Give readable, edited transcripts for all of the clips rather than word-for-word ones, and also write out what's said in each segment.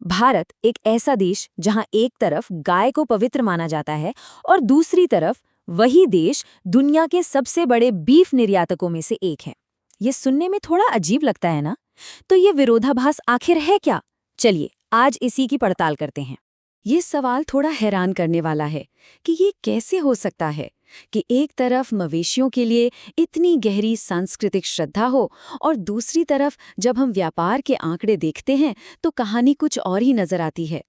भारत एक ऐसा देश जहां एक तरफ गाय को पवित्र माना जाता है और दूसरी तरफ वही देश दुनिया के सबसे बड़े बीफ निर्यातकों में से एक है। ये सुनने में थोड़ा अजीब लगता है ना? तो ये विरोधाभास आखिर है क्या? चलिए आज इसी की पड़ताल करते हैं। ये सवाल थोड़ा हैरान करने वाला है कि ये कैसे हो सकता है कि एक तरफ मवेशियों के लिए इतनी गहरी सांस्कृतिक श्रद्धा हो और दूसरी तरफ जब हम व्यापार के आंकड़े देखते हैं तो कहानी कुछ और ही नजर आती है।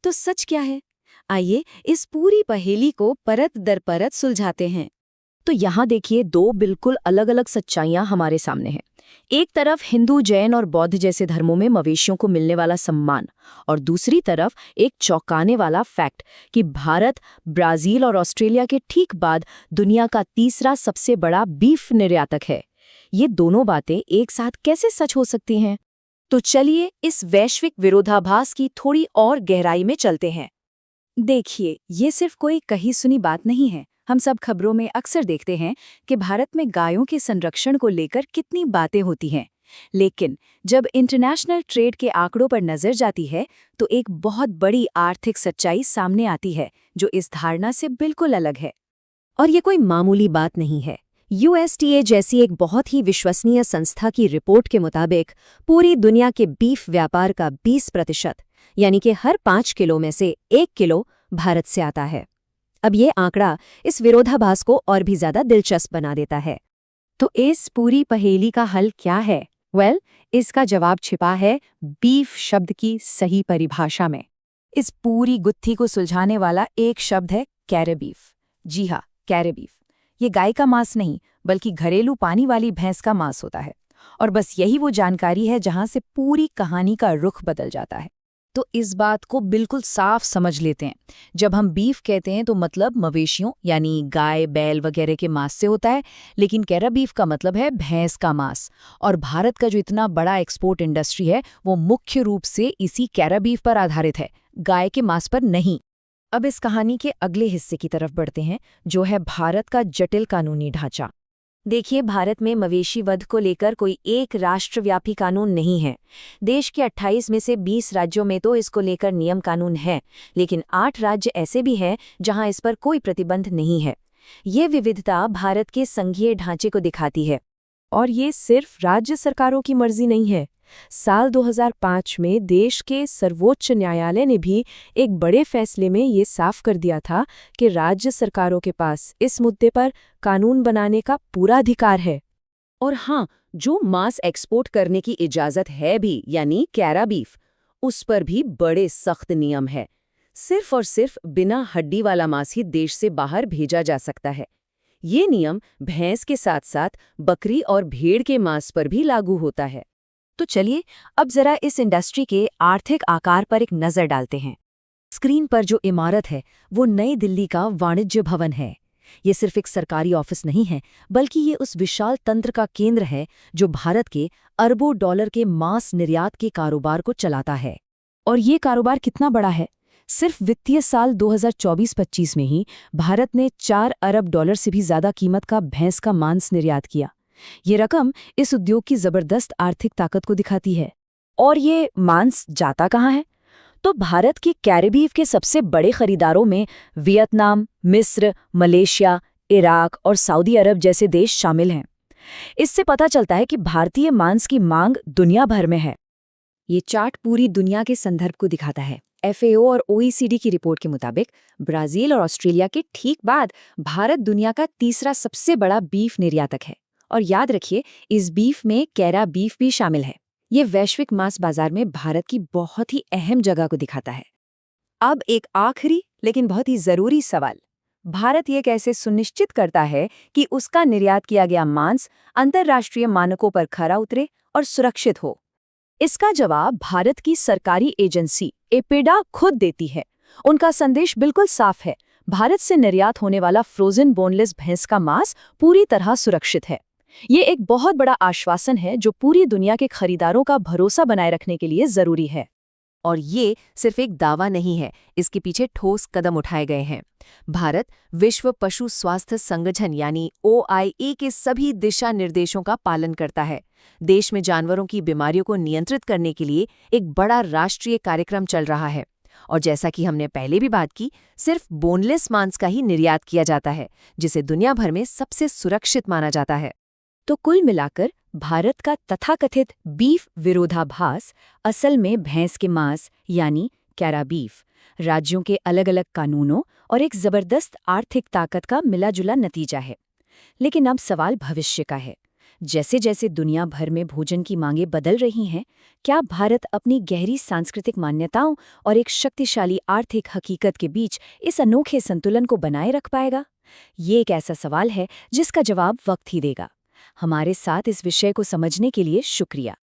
तो सच क्या है? आइए इस पूरी पहेली को परत दर परत सुलझाते हैं। तो यहाँ देखिए, दो बिल्कुल अलग अलग सच्चाइयाँ हमारे सामने हैं। एक तरफ हिंदू, जैन और बौद्ध जैसे धर्मों में मवेशियों को मिलने वाला सम्मान, और दूसरी तरफ एक चौंकाने वाला फैक्ट कि भारत, ब्राजील और ऑस्ट्रेलिया के ठीक बाद दुनिया का तीसरा सबसे बड़ा बीफ निर्यातक है। ये दोनों बातें एक साथ कैसे सच हो सकती हैं? तो चलिए इस वैश्विक विरोधाभास की थोड़ी और गहराई में चलते हैं। देखिए, ये सिर्फ कोई कही सुनी बात नहीं है। हम सब खबरों में अक्सर देखते हैं कि भारत में गायों के संरक्षण को लेकर कितनी बातें होती हैं, लेकिन जब इंटरनेशनल ट्रेड के आंकड़ों पर नजर जाती है तो एक बहुत बड़ी आर्थिक सच्चाई सामने आती है जो इस धारणा से बिल्कुल अलग है। और ये कोई मामूली बात नहीं है। USDA जैसी एक बहुत ही विश्वसनीय संस्था की रिपोर्ट के मुताबिक पूरी दुनिया के बीफ व्यापार का 20%, यानी कि हर 5 किलो में से 1 किलो भारत से आता है। अब ये आंकड़ा इस विरोधाभास को और भी ज्यादा दिलचस्प बना देता है। तो इस पूरी पहेली का हल क्या है? इसका जवाब छिपा है बीफ शब्द की सही परिभाषा में। इस पूरी गुत्थी को सुलझाने वाला एक शब्द है कैरेबीफ। जी हाँ, कैरेबीफ। ये गाय का मांस नहीं, बल्कि घरेलू पानी वाली भैंस का मांस होता है। और बस यही वो जानकारी है जहां से पूरी कहानी का रुख बदल जाता है। तो इस बात को बिल्कुल साफ समझ लेते हैं। जब हम बीफ कहते हैं तो मतलब मवेशियों यानी गाय, बैल वगैरह के मांस से होता है, लेकिन कैरा बीफ का मतलब है भैंस का मांस। और भारत का जो इतना बड़ा एक्सपोर्ट इंडस्ट्री है वो मुख्य रूप से इसी कैरा बीफ पर आधारित है, गाय के मांस पर नहीं। अब इस कहानी के अगले हिस्से की तरफ बढ़ते हैं, जो है भारत का जटिल कानूनी ढांचा। देखिए, भारत में मवेशी वध को लेकर कोई एक राष्ट्रव्यापी कानून नहीं है। देश के 28 में से 20 राज्यों में तो इसको लेकर नियम कानून है, लेकिन 8 राज्य ऐसे भी हैं जहां इस पर कोई प्रतिबंध नहीं है। ये विविधता भारत के संघीय ढांचे को दिखाती है। और ये सिर्फ राज्य सरकारों की मर्जी नहीं है। साल 2005 में देश के सर्वोच्च न्यायालय ने भी एक बड़े फैसले में ये साफ कर दिया था कि राज्य सरकारों के पास इस मुद्दे पर कानून बनाने का पूरा अधिकार है। और हाँ, जो मांस एक्सपोर्ट करने की इजाज़त है भी, यानी कैरा बीफ, उस पर भी बड़े सख्त नियम है। सिर्फ और सिर्फ बिना हड्डी वाला मांस ही देश से बाहर भेजा जा सकता है। ये नियम भैंस के साथ साथ बकरी और भेड़ के मांस पर भी लागू होता है। तो चलिए अब जरा इस इंडस्ट्री के आर्थिक आकार पर एक नजर डालते हैं। स्क्रीन पर जो इमारत है वो नई दिल्ली का वाणिज्य भवन है। ये सिर्फ एक सरकारी ऑफिस नहीं है, बल्कि ये उस विशाल तंत्र का केंद्र है जो भारत के अरबों डॉलर के मांस निर्यात के कारोबार को चलाता है। और ये कारोबार कितना बड़ा है? सिर्फ वित्तीय साल 2024-25 में ही भारत ने 4 अरब डॉलर से भी ज्यादा कीमत का भैंस का मांस निर्यात किया। ये रकम इस उद्योग की जबरदस्त आर्थिक ताकत को दिखाती है। और ये मांस जाता कहाँ है? तो भारत के कैरेबीफ के सबसे बड़े खरीदारों में वियतनाम, मिस्र, मलेशिया, इराक और सऊदी अरब जैसे देश शामिल हैं। इससे पता चलता है कि भारतीय मांस की मांग दुनिया भर में है। ये चार्ट पूरी दुनिया के संदर्भ को दिखाता है। FAO और OECD की रिपोर्ट के मुताबिक ब्राजील और ऑस्ट्रेलिया के ठीक बाद भारत दुनिया का तीसरा सबसे बड़ा बीफ निर्यातक है। और याद रखिए, इस बीफ में कैरा बीफ भी शामिल है। ये वैश्विक मांस बाजार में भारत की बहुत ही अहम जगह को दिखाता है। अब एक आखिरी लेकिन बहुत ही जरूरी सवाल। भारत ये कैसे सुनिश्चित करता है कि उसका निर्यात किया गया मांस अंतर्राष्ट्रीय मानकों पर खरा उतरे और सुरक्षित हो? इसका जवाब भारत की सरकारी एजेंसी एपेडा खुद देती है। उनका संदेश बिल्कुल साफ है। भारत से निर्यात होने वाला फ्रोजन बोनलेस भैंस का मांस पूरी तरह सुरक्षित है। ये एक बहुत बड़ा आश्वासन है जो पूरी दुनिया के खरीदारों का भरोसा बनाए रखने के लिए जरूरी है। और ये सिर्फ एक दावा नहीं है, इसके पीछे ठोस कदम उठाए गए हैं। भारत विश्व पशु स्वास्थ्य संगठन यानी OIE के सभी दिशा निर्देशों का पालन करता है। देश में जानवरों की बीमारियों को नियंत्रित करने के लिए एक बड़ा राष्ट्रीय कार्यक्रम चल रहा है। और जैसा कि हमने पहले भी बात की, सिर्फ बोनलेस मांस का ही निर्यात किया जाता है, जिसे दुनिया भर में सबसे सुरक्षित माना जाता है। तो कुल मिलाकर भारत का तथाकथित बीफ विरोधाभास असल में भैंस के मांस यानी कैरा बीफ, राज्यों के अलग अलग कानूनों और एक जबरदस्त आर्थिक ताकत का मिला-जुला नतीजा है। लेकिन अब सवाल भविष्य का है। जैसे जैसे दुनिया भर में भोजन की मांगें बदल रही हैं, क्या भारत अपनी गहरी सांस्कृतिक मान्यताओं और एक शक्तिशाली आर्थिक हकीकत के बीच इस अनोखे संतुलन को बनाए रख पाएगा? ये एक ऐसा सवाल है जिसका जवाब वक्त ही देगा। हमारे साथ इस विषय को समझने के लिए शुक्रिया।